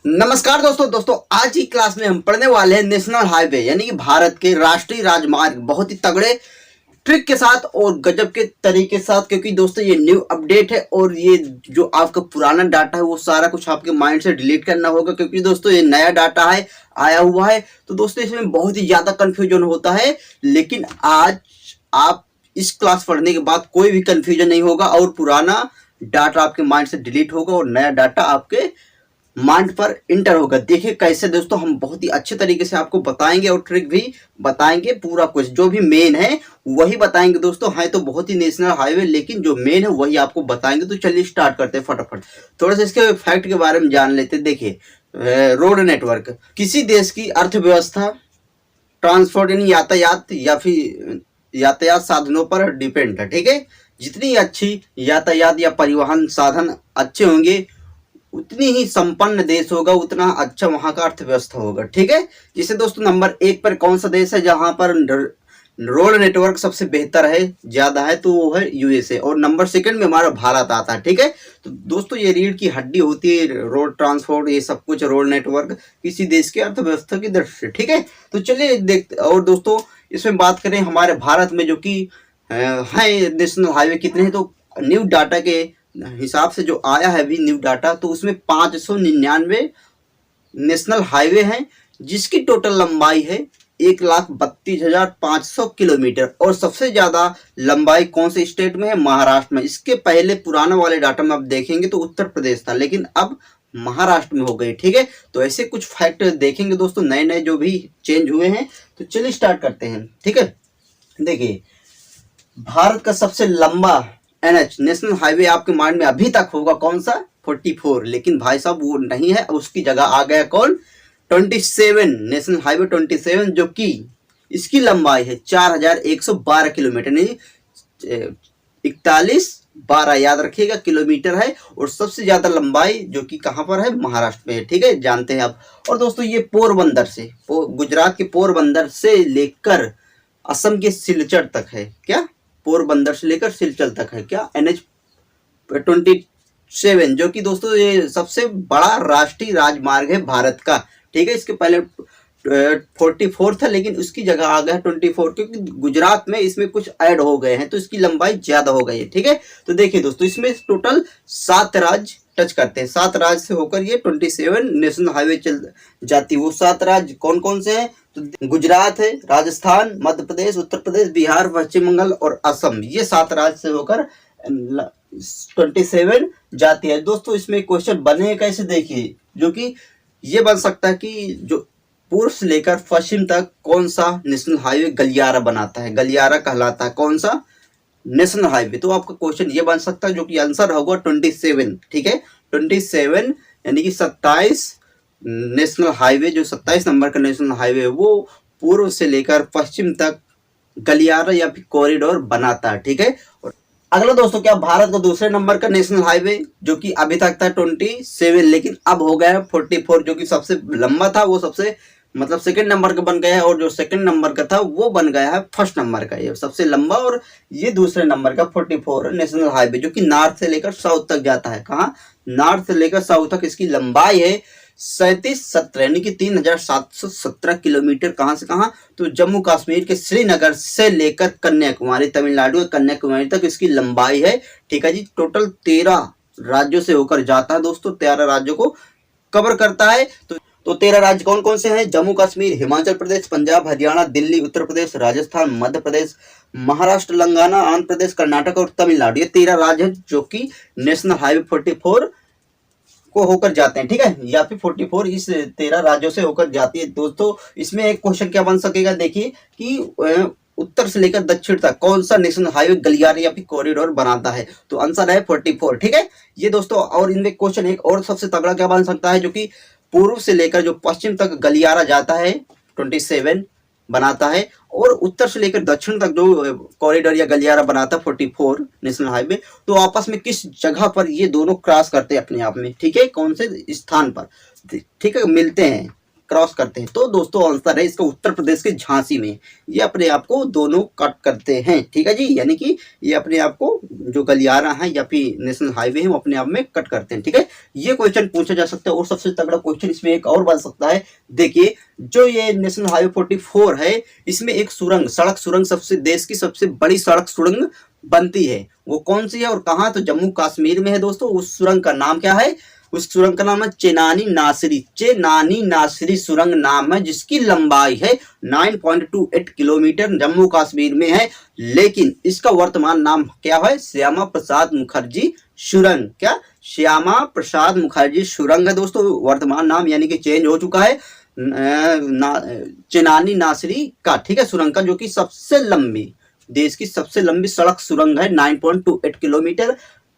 नमस्कार दोस्तों आज की क्लास में हम पढ़ने वाले हैं नेशनल हाईवे यानी कि भारत के राष्ट्रीय राजमार्ग बहुत ही तगड़े ट्रिक के साथ और गजब के तरीके के साथ, क्योंकि दोस्तों ये न्यू अपडेट है और ये जो आपका पुराना डाटा है वो सारा कुछ आपके माइंड से डिलीट करना होगा, क्योंकि दोस्तों ये नया डाटा है आया हुआ है। तो दोस्तों इसमें बहुत ही ज्यादा कंफ्यूजन होता है, लेकिन आज आप इस क्लास पढ़ने के बाद कोई भी कंफ्यूजन नहीं होगा और पुराना डाटा आपके माइंड से डिलीट होगा और नया डाटा आपके माइंड पर इंटर होगा। देखिए कैसे दोस्तों हम बहुत ही अच्छे तरीके से आपको बताएंगे और ट्रिक भी बताएंगे, पूरा कुछ जो भी मेन है वही बताएंगे। दोस्तों है तो बहुत ही नेशनल हाईवे, लेकिन जो मेन है वही आपको बताएंगे। तो चलिए स्टार्ट करते हैं फटाफट। थोड़ा सा इसके फैक्ट के बारे में जान लेते हैं। देखिए रोड नेटवर्क किसी देश की अर्थव्यवस्था, ट्रांसपोर्ट यानी यातायात या फिर यातायात साधनों पर डिपेंड है। ठीक है, जितनी अच्छी यातायात या परिवहन साधन अच्छे होंगे उतनी ही संपन्न देश होगा, उतना अच्छा वहां का अर्थव्यवस्था होगा। ठीक है, जिसे दोस्तों नंबर 1 पर कौन सा देश है जहां पर रोड नेटवर्क सबसे बेहतर है, ज्यादा है, तो वो है यूएसए। और नंबर 2 में हमारा भारत आता है। ठीक है, तो दोस्तों ये रीढ़ की हड्डी होती है रोड ट्रांसपोर्ट, ये सब कुछ रोड नेटवर्क किसी देश की अर्थव्यवस्था की दृष्टि से। ठीक है, तो चलिए देखते। और दोस्तों इसमें बात करें हमारे भारत में जो कि है नेशनल हाईवे कितने हैं, तो न्यू डाटा के हिसाब से जो आया है अभी न्यू डाटा, तो उसमें 599 नेशनल हाईवे हैं, जिसकी टोटल लंबाई है 1,32,500 किलोमीटर। और सबसे ज्यादा लंबाई कौन से स्टेट में है? महाराष्ट्र में। इसके पहले पुराने वाले डाटा में आप देखेंगे तो उत्तर प्रदेश था, लेकिन अब महाराष्ट्र में हो गई। ठीक है, तो ऐसे कुछ फैक्ट देखेंगे दोस्तों नए नए जो भी चेंज हुए हैं। तो चलिए स्टार्ट करते हैं। ठीक है, देखिए भारत का सबसे लंबा एनएच नेशनल हाईवे आपके माइंड में अभी तक होगा कौन सा? 44। लेकिन भाई साहब वो नहीं है, उसकी जगह आ गया कौन? 27 नेशनल हाईवे 27, जो कि इसकी लंबाई है 4112 किलोमीटर, नहीं 4112 याद रखिएगा किलोमीटर है। और सबसे ज्यादा लंबाई जो कि कहां पर है? महाराष्ट्र में है। ठीक है, जानते हैं आप। और दोस्तों ये पोरबंदर से, गुजरात के पोरबंदर से लेकर असम के सिलचर तक है। क्या? पोरबंदर से लेकर सिलचर तक है क्या? NH-27, जो कि दोस्तों ये सबसे बड़ा राष्ट्रीय राजमार्ग है भारत का। ठीक है, इसके पहले 44 था, लेकिन उसकी जगह आ गया 24, क्योंकि गुजरात में इसमें कुछ ऐड हो गए हैं, तो इसकी लंबाई ज्यादा हो गई है। ठीक है, तो देखिए दोस्तों इसमें टोटल 7 राज्य टच करते हैं। 7 राज्य से होकर ये 27 नेशनल हाईवे चल जाती है। वो 7 राज्य कौन कौन से हैं? तो गुजरात है, राजस्थान, मध्य प्रदेश, उत्तर प्रदेश, बिहार, पश्चिम बंगाल और असम। ये 7 राज्य से होकर 27 जाती है। दोस्तों इसमें क्वेश्चन बने कैसे? देखिए, जो कि ये बन सकता है कि जो पूर्व से लेकर पश्चिम तक कौन सा नेशनल हाईवे गलियारा बनाता है, गलियारा कहलाता है कौन सा नेशनल हाईवे। तो आपका क्वेश्चन ये बन सकता है, जो कि आंसर होगा 27। ठीक है, 27 यानी कि 27 नेशनल हाईवे, जो 27 नंबर का नेशनल हाईवे है वो पूर्व से लेकर पश्चिम तक गलियारा या फिर कॉरिडोर बनाता है। ठीक है, और अगला दोस्तों क्या भारत का दूसरे नंबर का नेशनल हाईवे, जो कि अभी तक था 27, लेकिन अब हो गया है 44, जो कि सबसे लंबा था वो सबसे मतलब 2nd नंबर का बन गया है, और जो 2nd नंबर का था वो बन गया है 1st नंबर का। ये सबसे लंबा और ये दूसरे नंबर का 44 नेशनल हाईवे, जो कि नॉर्थ से लेकर साउथ तक जाता है। कहाँ? नॉर्थ से लेकर साउथ तक इसकी लंबाई है 3717 यानी कि 3717 किलोमीटर। कहां से कहां? तो जम्मू कश्मीर के श्रीनगर से लेकर कन्याकुमारी, तमिलनाडु के कन्याकुमारी तक इसकी लंबाई है। ठीक है जी, टोटल 13 राज्यों से होकर जाता है दोस्तों, 13 राज्यों को कवर करता है। तो 13 राज्य कौन कौन से हैं? जम्मू कश्मीर, हिमाचल प्रदेश, पंजाब, हरियाणा, दिल्ली, उत्तर प्रदेश, राजस्थान, मध्य प्रदेश, महाराष्ट्र, तेलंगाना, आंध्र प्रदेश, कर्नाटक और तमिलनाडु। ये 13 राज्य हैं जो कि नेशनल हाईवे 44 को होकर जाते हैं। ठीक है, या फिर 44 इस 13 राज्यों से होकर जाती है। दोस्तों इसमें एक क्वेश्चन क्या बन सकेगा? देखिए कि उत्तर से लेकर दक्षिण तक कौन सा नेशनल हाईवे गलियारा या फिर कॉरिडोर बनाता है? तो आंसर है 44। ठीक है, ये दोस्तों। और इनमें क्वेश्चन एक और सबसे तगड़ा क्या बन सकता है, जो कि पूर्व से लेकर जो पश्चिम तक गलियारा जाता है 27 बनाता है, और उत्तर से लेकर दक्षिण तक जो कॉरिडोर या गलियारा बनाता है 44 नेशनल हाईवे, तो आपस में किस जगह पर ये दोनों क्रॉस करते हैं अपने आप में? ठीक है, कौन से स्थान पर? ठीक है, मिलते हैं क्रॉस करते हैं। तो दोस्तों आंसर है इसका उत्तर प्रदेश के झांसी में। ये अपने आप को दोनों कट करते हैं, ठीक है जी, यानी कि ये अपने आप को जो गलियारा है या फिर नेशनल हाईवे है वो अपने आप में कट करते हैं, ठीक है। ये क्वेश्चन पूछा जा सकता है। और सबसे तगड़ा क्वेश्चन इसमें एक और बन सकता है। देखिए जो ये नेशनल हाईवे 44 है, इसमें एक सुरंग, सड़क सुरंग, सबसे देश की सबसे बड़ी सड़क सुरंग बनती है। वो कौन सी है और कहाँ? तो जम्मू कश्मीर में है दोस्तों। उस सुरंग का नाम क्या है? उस सुरंग का नाम है चेनानी नासिरी, चेनानी नासिरी सुरंग नाम है, जिसकी लंबाई है 9.28 किलोमीटर, जम्मू कश्मीर में है। लेकिन इसका वर्तमान नाम क्या है? श्यामा प्रसाद मुखर्जी सुरंग। क्या? श्यामा प्रसाद मुखर्जी सुरंग है दोस्तों वर्तमान नाम, यानी कि चेंज हो चुका है चेनानी नासिरी का, ठीक है, सुरंग का, जो कि सबसे लंबी, देश की सबसे लंबी सड़क सुरंग है। 9.28 किलोमीटर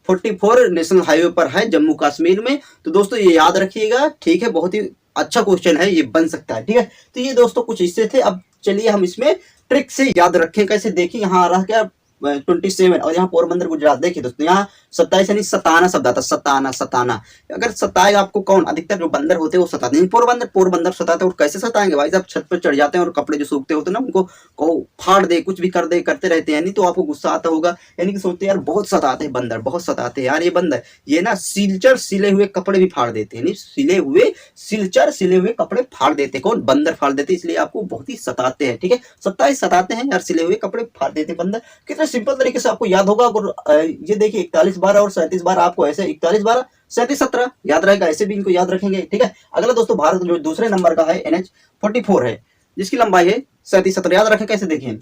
44 नेशनल हाईवे पर है जम्मू कश्मीर में। तो दोस्तों ये याद रखिएगा, ठीक है, बहुत ही अच्छा क्वेश्चन है, ये बन सकता है, ठीक है। तो ये दोस्तों कुछ हिस्से थे। अब चलिए हम इसमें ट्रिक से याद रखें कैसे। देखिए यहाँ आ रहा क्या 27 और यहाँ पोरबंदर गुजरात। देखिए दोस्तों यहाँ 27 यानी सताना शब्द आता है, सताना सताना। अगर सताएगा आपको कौन? अधिकतर जो बंदर होते हैं वो सताते हैं। पोरबंदर सताते हैं। और कैसे सताएंगे भाई साहब? छत पर चढ़ जाते हैं और कपड़े जो सूखते होते हैं ना उनको को फाड़ दे, कुछ भी कर दे, करते रहते हैं, नहीं तो आपको गुस्सा आता होगा, यानी कि सोचते हैं यार बहुत सताते हैं बंदर, बहुत सताते हैं यार ये बंदर। ये ना सिलचर सिले हुए कपड़े भी फाड़ देते हैं, सिलचर सिले हुए कपड़े फाड़ देते हैं। कौन? बंदर फाड़ देते हैं, इसलिए आपको बहुत ही सताते हैं, ठीक है। 27 सताते हैं यार, सिले हुए कपड़े फाड़ देते बंदर। कितना सिंपल तरीके से आपको याद होगा। और ये देखिए 41 12 और 37 12 आपको ऐसे 41 12 37 17 याद रहेगा, ऐसे भी इनको याद रखेंगे, ठीक है। अगला दोस्तों भारत जो दूसरे नंबर का है NH 44 है, जिसकी लंबाई है 37 17, याद रखें कैसे। देखिए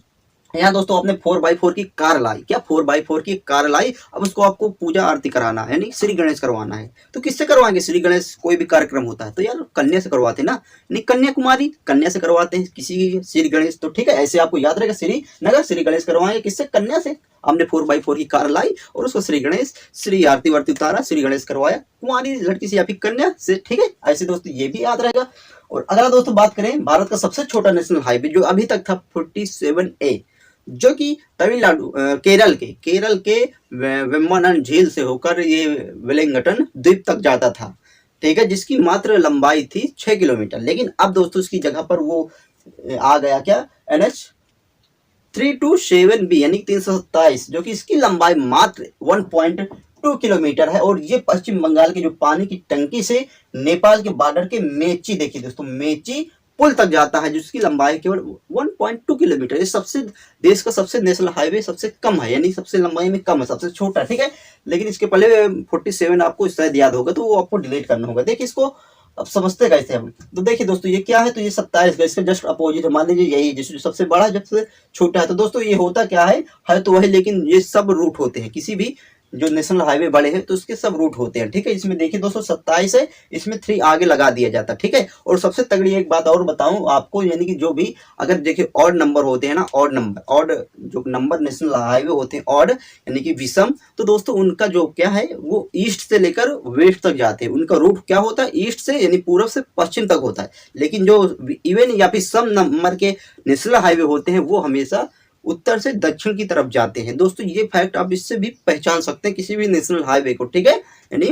यहाँ दोस्तों आपने 4x4 की कार लाई। क्या? 4x4 की कार लाई। अब उसको आपको पूजा आरती कराना है, यानी श्री गणेश करवाना है। तो किससे करवाएंगे? श्री गणेश कोई भी कार्यक्रम होता है तो यार कन्या से करवाते हैं ना, नहीं कन्याकुमारी कन्या से करवाते हैं किसी श्री गणेश। तो ठीक है, ऐसे आपको याद रहेगा, श्रीनगर श्री गणेश करवाएंगे किससे? कन्या से। हमने 4x4 की कार लाई और उसको श्री गणेश, श्री आरती वारती उतारा, श्री गणेश करवाया कुमारी लड़की से या फिर कन्या से, ठीक है। ऐसे दोस्तों ये भी याद रहेगा। और अगला दोस्तों बात करें भारत का सबसे छोटा नेशनल हाईवे जो अभी तक था 47A, जो कि तमिलनाडु केरल के वेम्बनाड झील से होकर ये वेलिंगटन द्वीप तक जाता था, ठीक है, जिसकी मात्र लंबाई थी 6 किलोमीटर। लेकिन अब दोस्तों उसकी जगह पर वो आ गया क्या? NH 327B यानी 327, जो कि इसकी लंबाई मात्र 1.2 किलोमीटर है। और ये पश्चिम बंगाल के जो पानी की टंकी से नेपाल के बॉर्डर के मेची, देखिए दोस्तों मेची पुल तक जाता है, जिसकी लंबाई केवल 1.2 किलोमीटर। ये सबसे देश का सबसे नेशनल हाईवे सबसे कम है, यानी सबसे लंबाई में कम है, सबसे छोटा, ठीक है। लेकिन इसके पहले 47 आपको शायद याद होगा, तो वो आपको डिलीट करना होगा। देखिए इसको अब समझते कैसे हम। तो देखिए दोस्तों ये क्या है? तो ये 27 का इसके जस्ट अपोजिट मान लीजिए यही, जिसमें सबसे बड़ा सबसे छोटा है। तो दोस्तों ये होता क्या है तो वही, लेकिन ये सब रूट होते हैं, किसी भी जो नेशनल हाईवे बड़े हैं तो उसके सब रूट होते हैं, ठीक है। इसमें देखिए दोस्तों 27 है, इसमें 3 आगे लगा दिया जाता है, ठीक है। और सबसे तगड़ी एक बात और बताऊं आपको, यानी कि जो भी अगर देखिए ऑड नंबर होते हैं ना, ऑड जो नंबर नेशनल हाईवे होते हैं ऑड यानी कि विषम, तो दोस्तों उनका जो क्या है वो ईस्ट से लेकर वेस्ट तक जाते हैं। उनका रूट क्या होता है? ईस्ट से यानी पूर्व से पश्चिम तक होता है। लेकिन जो इवन या फिर सम नंबर के नेशनल हाईवे होते हैं वो हमेशा उत्तर से दक्षिण की तरफ जाते हैं। दोस्तों ये फैक्ट आप इससे भी पहचान सकते हैं किसी भी नेशनल हाईवे को, ठीक है। यानी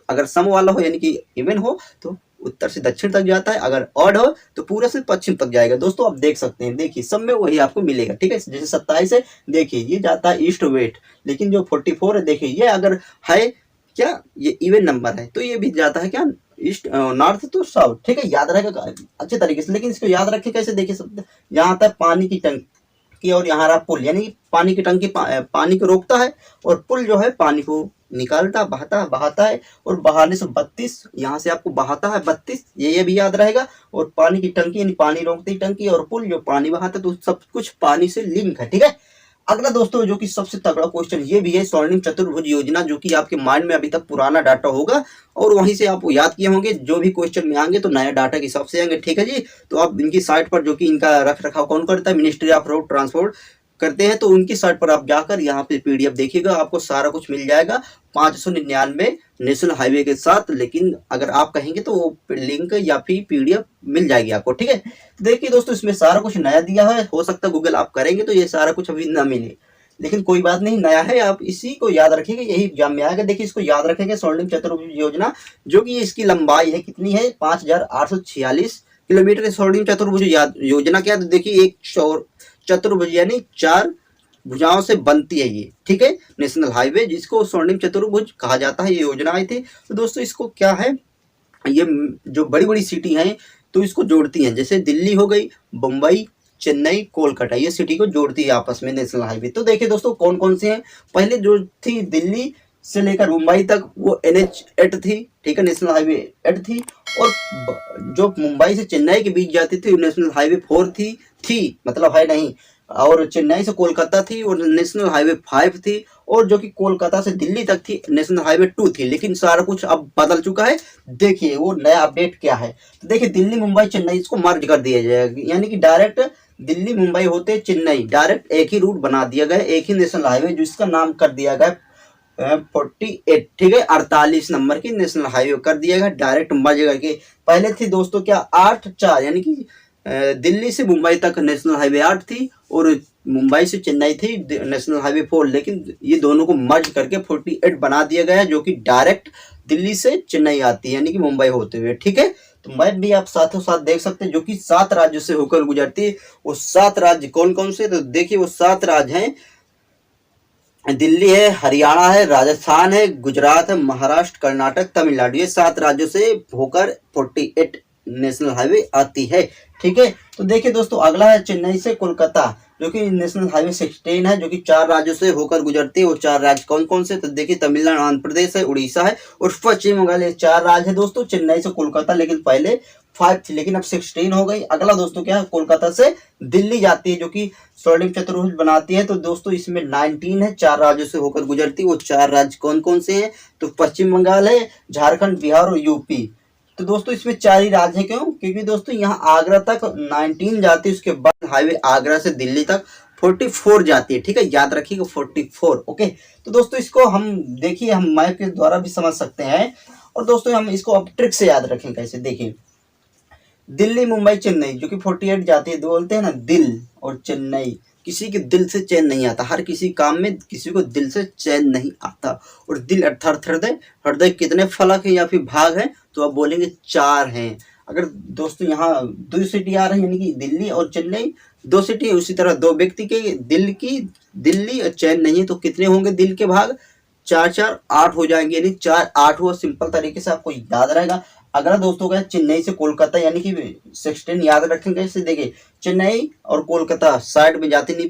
अगर सम वाला हो यानी कि इवन हो तो उत्तर से दक्षिण तक जाता है, अगर ऑड हो तो पूर्व से पश्चिम तक जाएगा। दोस्तों आप देख सकते हैं, देखिए सब में वही आपको मिलेगा, ठीक है। जैसे 27 है, देखिए ये जाता है ईस्ट वेस्ट, लेकिन जो 44 है देखिए ये अगर है क्या, ये इवन नंबर है तो ये भी जाता है क्या, ईस्ट नॉर्थ तो साउथ, ठीक है। याद रहेगा अच्छे तरीके से। लेकिन इसको याद रखे कैसे? देखिए सब यहाँ आता है पानी की टंकी और यहाँ रहा पुल, यानी पानी की टंकी पानी को रोकता है और पुल जो है पानी को निकालता बहाता है और बहाने से 32 यहाँ से आपको बहाता है 32, ये भी याद रहेगा। और पानी की टंकी यानी पानी रोकती टंकी और पुल जो पानी बहाता है, तो सब कुछ पानी से लिंक है, ठीक है। अगला दोस्तों जो कि सबसे तगड़ा क्वेश्चन ये भी है, स्वर्णिम चतुर्भुज योजना, जो कि आपके माइंड में अभी तक पुराना डाटा होगा और वहीं से आप याद किए होंगे। जो भी क्वेश्चन में आएंगे तो नया डाटा के हिसाब से आएंगे, ठीक है जी। तो आप इनकी साइट पर, जो कि इनका रख रखाव कौन करता है? मिनिस्ट्री ऑफ रोड ट्रांसपोर्ट करते हैं, तो उनकी साइट पर आप जाकर यहाँ पे PDF देखिएगा, आपको सारा कुछ मिल जाएगा 599 नेशनल हाईवे के साथ। लेकिन अगर आप कहेंगे तो वो लिंक या फिर PDF मिल जाएगी आपको, ठीक है। देखिए दोस्तों इसमें सारा कुछ नया दिया है, हो सकता है गूगल आप करेंगे तो ये सारा कुछ अभी ना मिले, लेकिन कोई बात नहीं, नया है, आप इसी को याद रखेंगे, यही एग्जाम में आएगा। देखिए इसको याद रखेंगे, स्वर्णिम चतुर्भुज योजना, जो कि इसकी लंबाई है कितनी है, 5846 किलोमीटर स्वर्णिम चतुर्भुज योजना। क्या, तो देखिए एक चतुर्भुज यानी 4 भुजाओं से बनती है ये, ठीक है, नेशनल हाईवे, जिसको स्वर्णिम चतुर्भुज कहा जाता है। ये योजना आई थी। तो दोस्तों इसको क्या है, ये जो बड़ी बड़ी सिटी हैं तो इसको जोड़ती हैं, जैसे दिल्ली हो गई, मुंबई, चेन्नई, कोलकाता, ये सिटी को जोड़ती है आपस में नेशनल हाईवे। तो देखिए दोस्तों कौन कौन से हैं। पहले जो थी दिल्ली से लेकर मुंबई तक, वो NH8 थी, ठीक है, नेशनल हाईवे 8 थी। और जो मुंबई से चेन्नई के बीच जाती थी, नेशनल हाईवे 4 थी, मतलब है नहीं। और चेन्नई से कोलकाता थी, और नेशनल हाईवे 5 थी। और जो कि कोलकाता से दिल्ली तक थी, नेशनल हाईवे 2 थी। लेकिन सारा कुछ अब बदल चुका है। देखिए वो नया अपडेट क्या है। तो देखिए दिल्ली, मुंबई, चेन्नई, इसको मर्ज कर दिया जाएगा, यानी कि डायरेक्ट दिल्ली, मुंबई होते चेन्नई, डायरेक्ट एक ही रूट बना दिया गया, एक ही नेशनल हाईवे, जिसका नाम कर दिया गया 48, ठीक है, 48 नंबर की नेशनल हाईवे कर दिया गया, डायरेक्ट मर्ज करके। पहले थी दोस्तों क्या, 8-4, यानी कि दिल्ली से मुंबई तक नेशनल हाईवे 8 थी, और मुंबई से चेन्नई थी नेशनल हाईवे 4। लेकिन ये दोनों को मर्ज करके 48 बना दिया गया, जो कि डायरेक्ट दिल्ली से चेन्नई आती है, यानी कि मुंबई होते हुए, ठीक है। तो मैप भी आप साथों साथ देख सकते हैं, जो कि 7 राज्यों से होकर गुजरती है। वो 7 राज्य कौन कौन से, तो देखिए वो 7 राज्य हैं, दिल्ली है, हरियाणा है, राजस्थान है, गुजरात है, महाराष्ट्र, कर्नाटक, तमिलनाडु, ये 7 राज्यों से होकर 48 नेशनल हाईवे आती है, ठीक है। तो देखिए दोस्तों अगला है चेन्नई से कोलकाता, जो कि नेशनल हाईवे 16 है, जो कि 4 राज्यों से होकर गुजरती है। वो 4 राज्य कौन कौन से, तो देखिए तमिलनाडु, आंध्र प्रदेश है, उड़ीसा है, और पश्चिम बंगाल। ये 4 राज्य है दोस्तों, चेन्नई से कोलकाता, लेकिन पहले 5 थी, लेकिन अब 16 हो गई। अगला दोस्तों क्या है, कोलकाता से दिल्ली जाती है, जो कि स्वर्णिम चतुर्भुज बनाती है। तो दोस्तों इसमें 19 है, 4 राज्यों से होकर गुजरती है। वो 4 राज्य कौन कौन से हैं, तो पश्चिम बंगाल है, झारखंड, बिहार और यूपी। तो दोस्तों इसमें 4 ही राज्य हैं, क्यों, क्योंकि दोस्तों यहाँ आगरा तक 19 जाती है, उसके बाद हाईवे आगरा से दिल्ली तक 44 जाती है, ठीक है, याद रखिएगा 44, ओके। तो दोस्तों इसको हम देखिए, हम मैप के द्वारा भी समझ सकते हैं, और दोस्तों हम इसको अब ट्रिक से याद रखें कैसे, देखिए दिल्ली, मुंबई, चेन्नई, जो कि 48 जाती है, बोलते हैं ना दिल और चेन्नई, किसी के दिल से चैन नहीं आता, हर किसी काम में किसी को दिल से चैन नहीं आता। और दिल अर्थात हृदय, हृदय कितने फलक है या फिर भाग है, तो आप बोलेंगे 4 हैं। अगर दोस्तों यहाँ 2 सिटी आ रही है, यानी कि दिल्ली और चेन्नई 2 सिटी है, उसी तरह 2 व्यक्ति के दिल्ली और चैन नहीं है, तो कितने होंगे दिल के भाग, 4-4 8 हो जाएंगे, यानी 4 8 हुआ। सिंपल तरीके से आपको याद रहेगा। अगला दोस्तों का चेन्नई से कोलकाता, यानी कि 16 याद रखेंगे। इसे देखिए चेन्नई और कोलकाता साइड में जाती, नहीं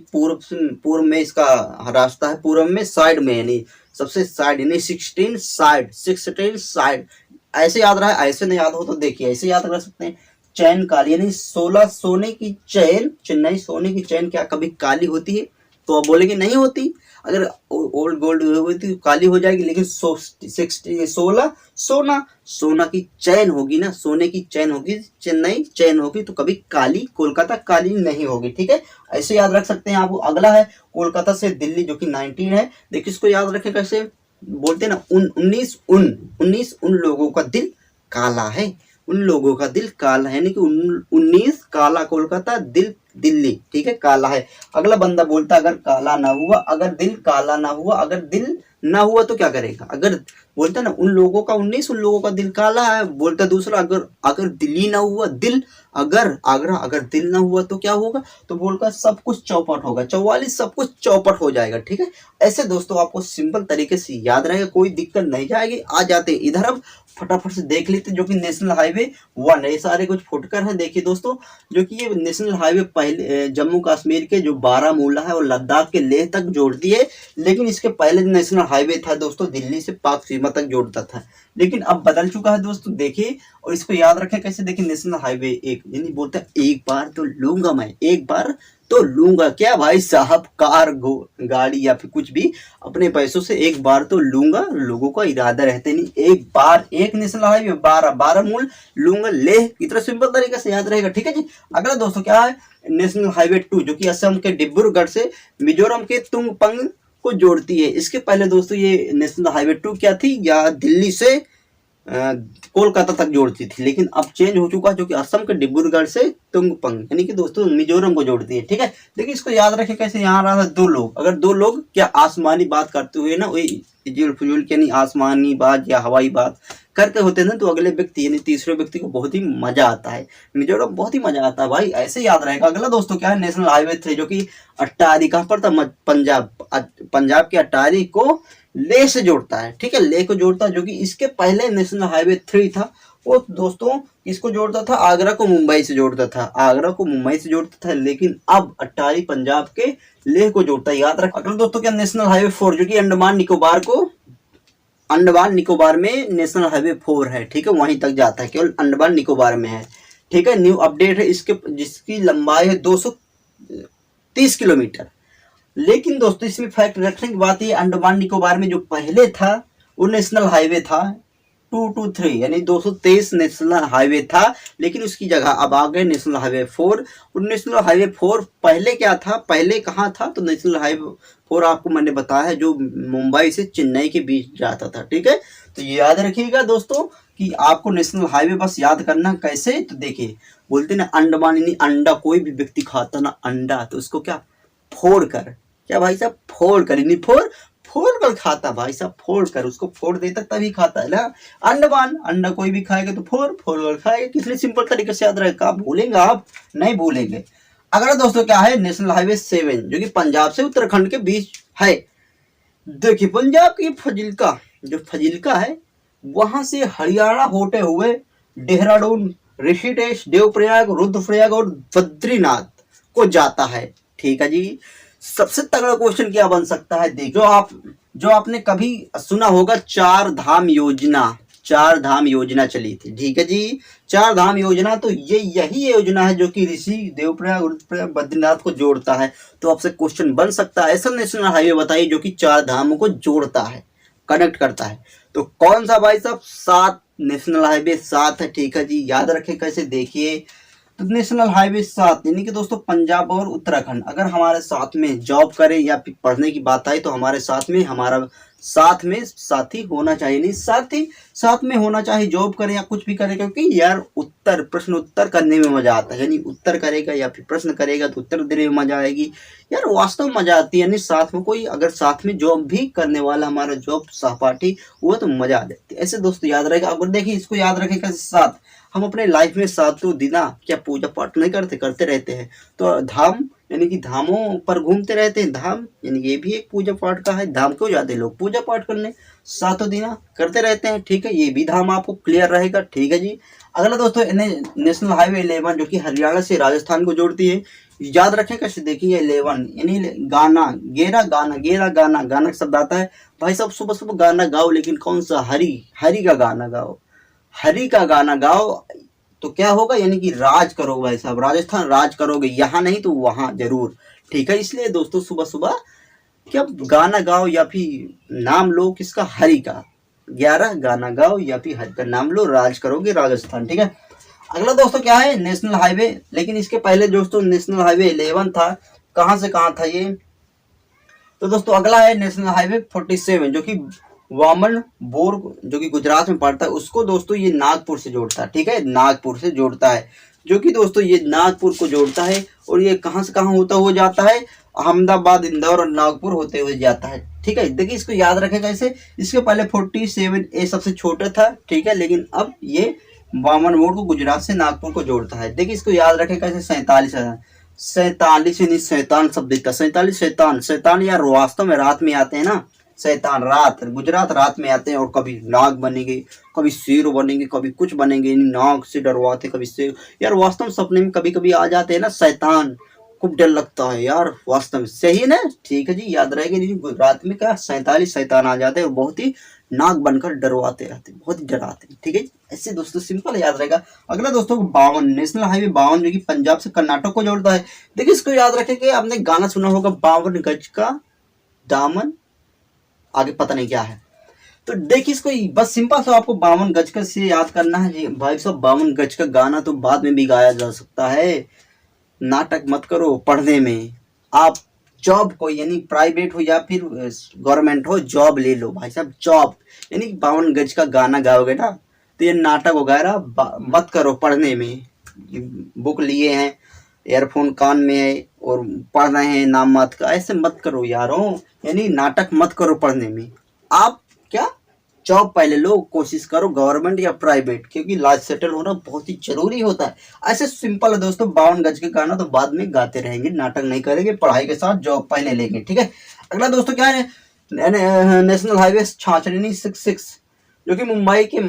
पूर्व में इसका रास्ता है, पूर्व में साइड में, यानी सबसे साइड, यानी 16 साइड। ऐसे याद रहा है, ऐसे नहीं याद हो तो देखिए ऐसे याद कर सकते हैं। चैन काली, यानी 16 सोने की चैन, चेन्नई सोने की चैन क्या कभी काली होती है, तो आप बोलेंगे नहीं होती। अगर ओल्ड गोल्ड हुई तो काली हो जाएगी, लेकिन 16 सोना की चैन होगी ना, सोने की चैन होगी, चेन्नई चैन होगी, तो कभी काली, कोलकाता काली नहीं होगी, ठीक है, ऐसे याद रख सकते हैं आप। अगला है कोलकाता से दिल्ली, जो कि 19 है। देखिए इसको याद रखें कैसे, बोलते हैं ना 19 उन लोगों का दिल काला है, उन लोगों का दिल काला है, यानी कि 19 काला कोलकाता, दिल दिल्ली, ठीक है, काला है। अगला बंदा बोलता अगर काला ना हुआ, अगर दिल काला ना हुआ, अगर दिल ना हुआ तो क्या करेगा, अगर बोलता ना उन लोगों का 19 उन लोगों का दिल काला है, बोलता दूसरा अगर दिल ही ना हुआ, दिल अगर आगरा अगर दिल ना हुआ तो क्या होगा, तो बोलकर सब कुछ चौपट होगा, 44 सब कुछ चौपट हो जाएगा, ठीक है। ऐसे दोस्तों आपको सिंपल तरीके से याद रहेगा, कोई दिक्कत नहीं जाएगी। आ जाते इधर, अब फटाफट से देख लेते जो कि नेशनल हाईवे 1 है, सारे कुछ फुटकर है। देखिए दोस्तों, जो कि ये नेशनल हाईवे पहले जम्मू कश्मीर के जो बारामूला है और लद्दाख के लेह तक जोड़ती है, लेकिन इसके पहले नेशनल हाईवे था दोस्तों, दिल्ली से पाक सीमा तक जोड़ता था, लेकिन अब बदल चुका है दोस्तों, देखिए। और इसको याद रखें कैसे, देखिए नेशनल हाईवे 1, यानी बोलता है एक बार तो लूंगा मैं, एक बार तो लूंगा, क्या भाई साहब, कार गाड़ी या फिर कुछ भी अपने पैसों से एक बार तो लूंगा, लोगों का इरादा रहते नहीं, एक बार एक नेशनल हाईवे 12 मूल लूंगा, लेह, इतना सिंपल तरीके से याद रहेगा, ठीक है जी। अगला दोस्तों क्या है, नेशनल हाईवे 2, जो कि असम के डिब्रूगढ़ से मिजोरम के तुंगपंग को जोड़ती है। इसके पहले दोस्तों ये नेशनल हाईवे 2 क्या थी, या दिल्ली से कोलकाता तक जोड़ती थी, लेकिन अब चेंज हो चुका है, जो कि असम के डिब्रूगढ़ से तुंगपंग यानी कि दोस्तों मिजोरम को जोड़ती है। ठीक है, देखिए इसको याद रखें कैसे। यहाँ रहा था दो लोग, अगर दो लोग क्या आसमानी बात करते हुए ना वही इजुल फुजुल यानी आसमानी बात या हवाई बात करते होते ना, तो अगले व्यक्ति यानी तीसरे व्यक्ति को बहुत ही मजा आता है। मिजोरम बहुत ही मजा आता है भाई, ऐसे याद रहेगा। अगला दोस्तों क्या है, नेशनल हाईवे 3 जो कि अट्टारी कहाँ पर था, पंजाब, पंजाब के अट्टारी को लेह से जोड़ता है। ठीक है, लेह को जोड़ता है, जो कि इसके पहले नेशनल हाईवे 3 था वो दोस्तों इसको जोड़ता था, आगरा को मुंबई से जोड़ता था, आगरा को मुंबई से जोड़ता था, लेकिन अब अट्टारी पंजाब के लेह को जोड़ता है, याद रख। अगला दोस्तों क्या, नेशनल हाईवे 4 जो कि अंडमान निकोबार में नेशनल हाईवे 4 है। ठीक है, वहीं तक जाता है, केवल अंडमान निकोबार में है। ठीक है, न्यू अपडेट है इसके, जिसकी लंबाई है 230 किलोमीटर। लेकिन दोस्तों इसमें फैक्ट रखने की बात, ये अंडमान निकोबार में जो पहले था वो नेशनल हाईवे था 223 यानी 223 नेशनल हाईवे था, लेकिन उसकी जगह अब आ गए नेशनल हाईवे 4। और नेशनल हाईवे 4 पहले क्या था, पहले कहाँ था, तो नेशनल हाईवे 4 आपको मैंने बताया है जो मुंबई से चेन्नई के बीच जाता था। ठीक है, तो ये याद रखिएगा दोस्तों कि आपको नेशनल हाईवे बस याद करना कैसे, तो देखिए बोलते ना अंडमान यानी अंडा, कोई भी व्यक्ति खाता ना अंडा तो उसको क्या फोड़ कर, क्या भाई साहब फोड़ कर, यानी फोड़ कर खाता भाई साहब, फोड़ कर उसको फोड़ देता तभी खाता है ना। अंडमान, अंडा कोई भी खाएगा तो फोड़ कर खाएगा, कितने सिंपल तरीके से याद रहेगा, आप भूलेंगे, आप नहीं भूलेंगे। अगला दोस्तों क्या है, नेशनल हाईवे 7 जो कि पंजाब से उत्तराखंड के बीच है। देखिए पंजाब की फजिल्का, जो फजिल्का है वहां से हरियाणा होते हुए देहरादून, ऋषिकेश, देवप्रयाग, रुद्रप्रयाग और बद्रीनाथ को जाता है। ठीक है जी, सबसे तगड़ा क्वेश्चन क्या बन सकता है, देखो जो आपने कभी सुना होगा चार धाम योजना चली थी। ठीक है जी, चार धाम योजना, तो ये यही योजना है जो कि ऋषि, देवप्रयाग, रुद्रप्रयाग, बद्रीनाथ को जोड़ता है। तो आपसे क्वेश्चन बन सकता है ऐसा नेशनल हाईवे बताइए जो कि चार धामों को जोड़ता है, कनेक्ट करता है, तो कौन सा भाई साहब, 7 नेशनल हाईवे 7 है। ठीक है जी, याद रखें कैसे, देखिए तो नेशनल हाईवे 7 यानी कि दोस्तों पंजाब और उत्तराखंड अगर हमारे साथ में जॉब करे या फिर पढ़ने की बात आई तो हमारे साथ में साथी होना चाहिए, नहीं साथ में होना चाहिए, जॉब करे या कुछ भी करे, क्योंकि यार प्रश्न उत्तर करने में मजा आता है, यानी उत्तर करेगा या फिर प्रश्न करेगा तो उत्तर देने में मजा आएगी यार, वास्तव में मजा आती है। यानी साथ में कोई अगर साथ में जॉब भी करने वाला हमारा जॉब सहपाठी हुआ तो मजा आ जाती है। ऐसे दोस्तों याद रहेगा। अगर देखिए इसको याद रखेगा, साथ हम अपने लाइफ में सातों दिना क्या पूजा पाठ नहीं करते रहते हैं, तो धाम यानी कि धामों पर घूमते रहते हैं, धाम यानी ये भी एक पूजा पाठ का है, धाम क्यों जाते हैं लोग पूजा पाठ करने, सातों दिना करते रहते हैं। ठीक है, ये भी धाम आपको क्लियर रहेगा। ठीक है जी, अगला दोस्तों नेशनल हाईवे 11 जो कि हरियाणा से राजस्थान को जोड़ती है, याद रखें कैसे, देखिए 11 यानी गाना का शब्द आता है भाई साहब, सुबह सुबह गाना गाओ, लेकिन कौन सा, हरी का गाना गाओ, हरि का गाना गाओ, तो क्या होगा, यानी कि राज करोगे भाई साहब, राजस्थान राज करोगे, यहाँ नहीं तो वहां जरूर। ठीक है, इसलिए दोस्तों सुबह सुबह क्या गाना गाओ या फिर नाम लो किसका, हरि का, 11 गाना गाओ या फिर हरि का नाम लो, राज करोगे राजस्थान। ठीक है, अगला दोस्तों क्या है, नेशनल हाईवे, लेकिन इसके पहले दोस्तों नेशनल हाईवे 11 था, कहां से कहां था ये, तो दोस्तों अगला है नेशनल हाईवे 47 जो कि वामन बोर जो कि गुजरात में पड़ता है, उसको दोस्तों ये नागपुर से जोड़ता है। ठीक है, नागपुर से जोड़ता है, जो कि दोस्तों ये नागपुर को जोड़ता है, और ये कहां से कहां होता हुआ जाता है, अहमदाबाद, इंदौर और नागपुर होते हुए जाता है। ठीक है, देखिए इसको याद रखेगा कैसे, इसके पहले 47A सबसे छोटा था। ठीक है, लेकिन अब ये वामन बोर्ड को गुजरात से नागपुर को जोड़ता है। देखिए इसको याद रखेगा कैसे, 47 यानी शैतान शब्द देता, 47 शैतान यार वास्तव में रात में आते हैं ना, शैतान रात, गुजरात रात में आते हैं, और कभी नाग बनेंगे, कभी शेर बनेंगे, कभी कुछ बनेंगे, नाग से डरवाते, कभी शेर, यार वास्तव में सपने में कभी कभी आ जाते हैं ना शैतान, खूब डर लगता है यार, वास्तव में सही ना। ठीक है जी, याद रहेगा, गुजरात में क्या 47 शैतान आ जाते हैं और बहुत ही नाग बनकर डरवाते रहते हैं, बहुत ही डराते हैं। ठीक है, ऐसे दोस्तों सिंपल याद रहेगा। अगला दोस्तों 52 नेशनल हाईवे 52 जो कि पंजाब से कर्नाटक को जोड़ता है। देखिए इसको याद रखेंगे, आपने गाना सुना होगा 52 गज का दामन, आगे पता नहीं क्या है, तो देखिए इसको बस सिंपल सा आपको 52 गज का से याद करना है भाई साहब। 52 गज का गाना तो बाद में भी गाया जा सकता है, नाटक मत करो पढ़ने में, आप जॉब को यानी प्राइवेट हो या फिर गवर्नमेंट हो, जॉब ले लो भाई साहब, जॉब यानी 52 गज का गाना गाओगे ना तो ये नाटक वगैरह मत करो पढ़ने में। बुक लिए हैं, एयरफोन कान में है और पढ़ रहे हैं नाम मत का, ऐसे मत करो यारों, यानी नाटक मत करो पढ़ने में। आप क्या जॉब पहले लो, कोशिश करो गवर्नमेंट या प्राइवेट, क्योंकि लाइफ सेटल होना बहुत ही जरूरी होता है। ऐसे सिंपल है दोस्तों, 52 गज के गाना तो बाद में गाते रहेंगे, नाटक नहीं करेंगे, पढ़ाई के साथ जॉब पहले लेंगे, ठीक है। अगला दोस्तों क्या है, नेशनल हाईवे छाछनी 66 जो कि मुंबई के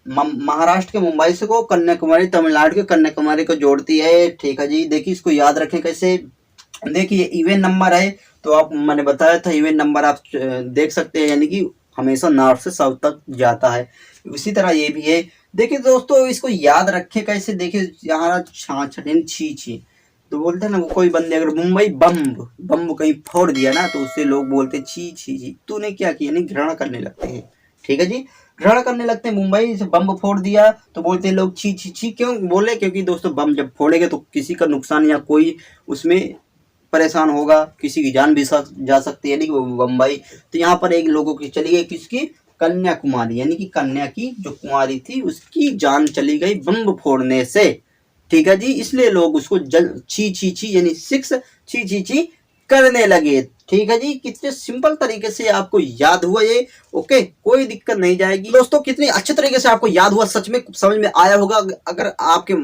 महाराष्ट्र के मुंबई से को कन्याकुमारी, तमिलनाडु के कन्याकुमारी को जोड़ती है, ठीक है जी। देखिए इसको याद रखें कैसे, देखिए इवेंट नंबर है, तो आप मैंने बताया था इवेंट नंबर आप देख सकते हैं, यानी कि हमेशा नॉर्थ से साउथ तक जाता है। इसी तरह ये भी है। देखिए दोस्तों इसको याद रखें कैसे, देखिए यहाँ छाछन छी छी तो बोलते हैं ना, वो कोई बंदे अगर मुंबई बम कहीं फोड़ दिया ना तो उससे लोग बोलते छी छी छी, तूने क्या किया, नहीं घृणा करने लगते हैं, ठीक है जी, घृणा करने लगते हैं। मुंबई से बम फोड़ दिया तो बोलते हैं लोग छी छी छी, क्यों बोले, क्योंकि दोस्तों बम जब फोड़ेंगे तो किसी का नुकसान या कोई उसमें परेशान होगा, किसी की जान भी जा सकती है, यानी कि मुंबई। तो यहाँ पर एक लोगों की चली गई, किसकी, कन्याकुमारी, यानी कि कन्या की जो कुमारी थी उसकी जान चली गई बम फोड़ने से, ठीक है जी। इसलिए लोग उसको छी छी छी यानी 6 छी छी छी करने लगे, ठीक है जी। कितने सिंपल तरीके से आपको याद हुआ ये, ओके, कोई दिक्कत नहीं जाएगी दोस्तों। कितने अच्छे तरीके से आपको याद हुआ, सच में समझ में आया होगा। अगर आपके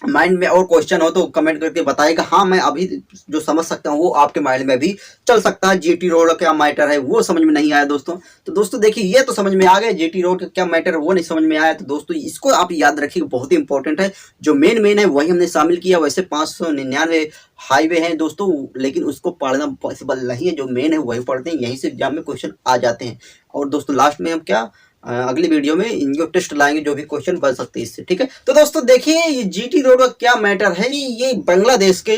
माइंड में और क्वेश्चन हो तो कमेंट करके बताएगा, हाँ मैं अभी जो समझ सकता हूँ वो आपके माइंड में भी चल सकता है। जीटी रोड क्या मैटर है वो समझ में नहीं आया दोस्तों, तो दोस्तों देखिए ये तो समझ में आ गया, जीटी रोड का क्या मैटर है वो नहीं समझ में आया, तो दोस्तों इसको आप याद रखिएगा, बहुत ही इंपॉर्टेंट है। जो मेन है वही हमने शामिल किया। वैसे 599 हाईवे हैं दोस्तों, लेकिन उसको पढ़ना पॉसिबल नहीं है, जो मेन है वही पढ़ते हैं, यहीं से एग्जाम में क्वेश्चन आ जाते हैं। और दोस्तों लास्ट में हम क्या अगली वीडियो में इनको टेस्ट लाएंगे, जो भी क्वेश्चन बन सकते हैं इससे, ठीक है। तो दोस्तों देखिए ये जीटी रोड का क्या मैटर है, ये बांग्लादेश के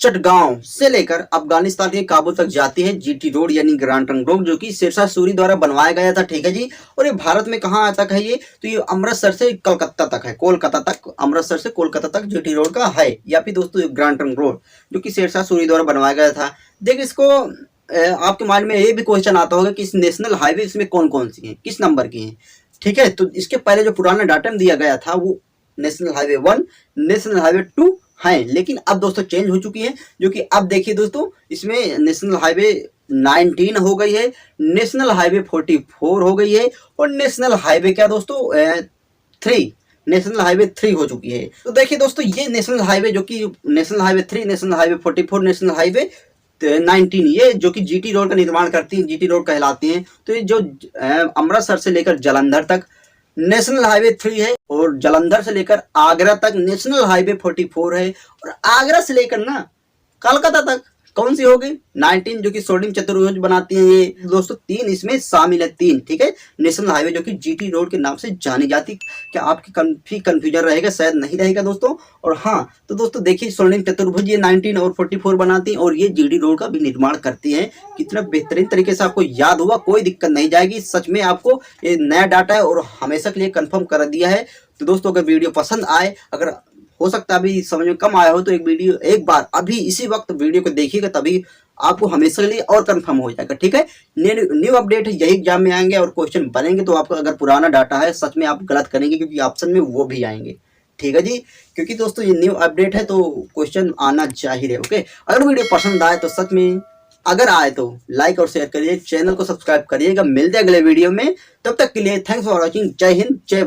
चटगांव से लेकर अफगानिस्तान के काबुल तक जाती है जीटी रोड, यानी ग्रांड ट्रंक रोड, जो कि शेरशाह सूरी द्वारा बनवाया गया था, ठीक है जी। और ये भारत में कहाँ तक है ये, तो ये अमृतसर से कलकत्ता तक है, कोलकाता तक, अमृतसर से कोलकाता तक जीटी रोड का है, या फिर दोस्तों ग्रांड ट्रंक रोड जो कि शेरशाह सूरी द्वारा बनवाया गया था। देखिए इसको आपके माइंड में ये भी क्वेश्चन आता होगा कि इस नेशनल हाईवे इसमें कौन कौन सी है, किस नंबर की है, ठीक है। तो इसके पहले जो पुराना डाटा दिया गया था वो नेशनल हाईवे 1, नेशनल हाईवे 2 है, लेकिन अब दोस्तों चेंज हो चुकी है, जो कि अब देखिए दोस्तों इसमें नेशनल हाईवे 19 हो गई है, नेशनल हाईवे 44 हो गई है, और नेशनल हाईवे क्या दोस्तों 3, नेशनल हाईवे 3 हो चुकी है। तो देखिए दोस्तों ये नेशनल हाईवे जो कि national highway 3, national highway 44, national highway 19, ये जो कि जीटी रोड का निर्माण करती हैं, जीटी रोड कहलाती हैं। तो ये जो अमृतसर से लेकर जालंधर तक नेशनल हाईवे 3 है, और जालंधर से लेकर आगरा तक नेशनल हाईवे 44 है, और आगरा से लेकर ना कलकत्ता तक कौन सी होगी 19, जो कि सोडियम चतुर्भुज बनाती है ये दोस्तों, 3 इसमें शामिल है, 3, ठीक है, नेशनल हाईवे जो कि जीटी रोड के नाम से जानी जाती। क्या आपकी कंफ्यूजन रहेगा, शायद नहीं रहेगा दोस्तों। और हाँ तो दोस्तों देखिए सोडियम चतुर्भुज ये 19 और 44 बनाती है, और ये जीटी रोड का भी निर्माण करती है। कितना बेहतरीन तरीके से आपको याद हुआ, कोई दिक्कत नहीं जाएगी, सच में आपको ये नया डाटा है और हमेशा के लिए कंफर्म कर दिया है। तो दोस्तों अगर वीडियो पसंद आए, अगर हो सकता है अभी समझ में कम आया हो, तो एक बार अभी इसी वक्त वीडियो को देखिएगा, तभी आपको हमेशा के लिए और कंफर्म हो जाएगा, ठीक है। न्यू अपडेट है, यही एग्जाम में आएंगे और क्वेश्चन बनेंगे, तो आपको अगर पुराना डाटा है सच में आप गलत करेंगे, क्योंकि ऑप्शन में वो भी आएंगे, ठीक है जी। क्योंकि दोस्तों ये न्यू अपडेट है तो क्वेश्चन आना चाहिए, ओके। अगर वीडियो पसंद आए तो सच में अगर आए तो लाइक और शेयर करिए, चैनल को सब्सक्राइब करिएगा। मिलते हैं अगले वीडियो में, तब तक के लिए थैंक्स फॉर वॉचिंग। जय हिंद, जय भारत।